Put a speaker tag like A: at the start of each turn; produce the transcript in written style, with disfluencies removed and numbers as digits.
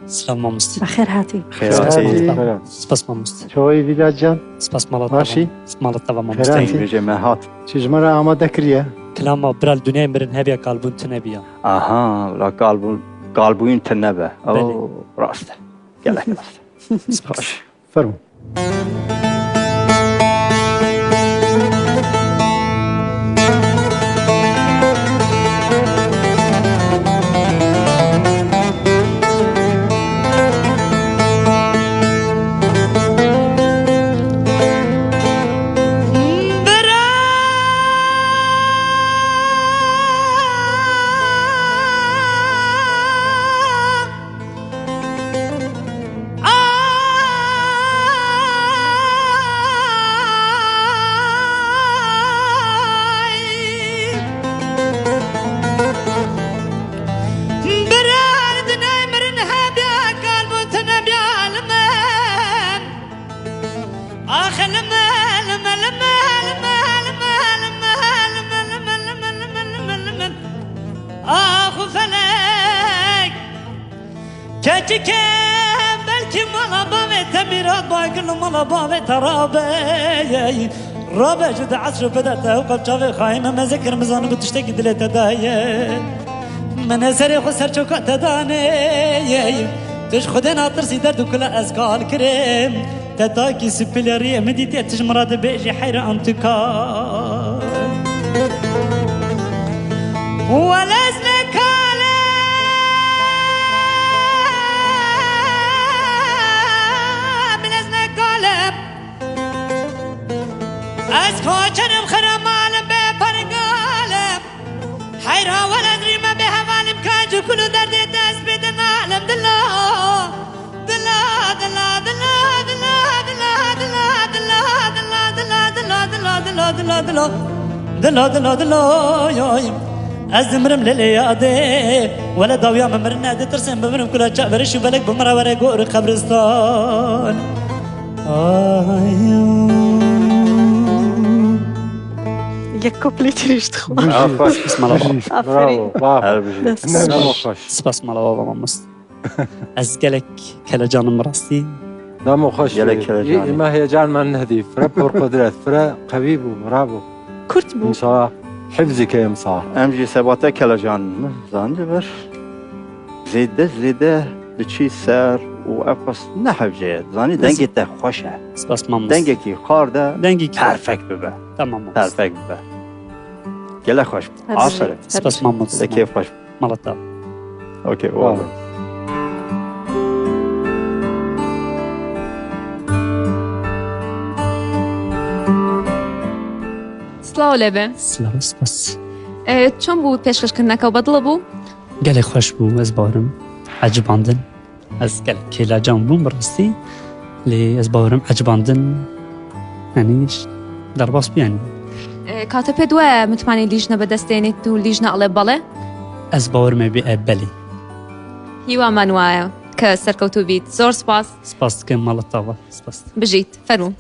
A: سلام مامۆستا.
B: بەخێر هاتی.
A: سپاس مامۆستا.
C: چۆی ویدادجان؟
A: سپاس ماڵەتەوە.
C: باشی؟
A: ماڵەتەوە مامۆستا.
C: بێژێ مەهات. چژمەرە ئامادە کریە؟
A: کلامە برال دنیای مرن هەبێ کالبوون تە نەبیە.
D: ئاها لا کالبووین تە نەبە. ئەو ڕاستە. گەلێک ڕاستە. سپاس.
C: فەرموو.
A: كم بلكي مالا بابي تميرات باقل مالا بابي ترابي رابع جد عصر بدأت وقف شافي خايمة ما ذكر مزانو بتشتكي دلت داية من سري خسر شوكا تداني تش خدنا ترسي درد كل أزكال كريم تتاكي سبيلارية مديتي تجمرات بيجي حيرة أنتكار ولازمك أسكوشنم خرم عالم بفرقالم حيرا ولا أدري ما بهوالم كاجو كله دردي داس بدن عالم دلا دلا دلا دلا دلا دلا دلا دلا دلا دلا دلا دلا دلا دلا دلا دلا ياي أزمرم لليادي ولا ضويا ممرنا دي ترسم بمرم كلها جابرش وبلك بمرا ورا قور قبرستان
B: یک کپلی تریش تخواه.
A: سپاس
B: آفرین.
A: سپاس مالا بابا مامۆستا. از گلک کلا جانم راستی.
C: دامو خوش.
D: گلک کلا جانم.
C: ما هيجان من نهدي فرا قدرت فرا قوي بو برافو.
B: کرد بو.
C: مصا حفظك يا مصا.
D: امجي سباته کلا جان زانده بر زیده لچی سر و افس نحوجه زانی دنگی تا خوشه.
A: سپاس مامۆستا.
D: دنگی کی خارده.
A: دنگی کی.
D: پرفکت ببه.
A: تمام مامۆستا.
D: پرفکت ببه. گله خوش. آفرین.
A: سپاس مامۆستا.
D: کیف خوش.
A: ماڵەتەوە.
D: اوکی واو.
E: سلااو لێبێ.
A: سلااو سپاس.
E: چۆن بوو پێشکەشکردنەکە بەدڵە بوو؟
A: گەلێک خۆش بوو ئەس باوەرم عەجباندن ئەس گەلێک کێلاجان بووم بەڕاستی لێ ئەس باوەرم عەجباندن هەنیش دەرباس بیانی
E: کاتە پێ دوایە متمانی لیژنە بەدەستێنیت و لیژنە ئەڵێ بەڵێ؟
A: ئەس باوەرمە بێ بەلێ
E: هیوامان وایە کە سەرکەوتوو بیت. زۆر سپاس.
A: سپاس دکەم ماڵەتەوە سپاس
E: بژیت فەرموو.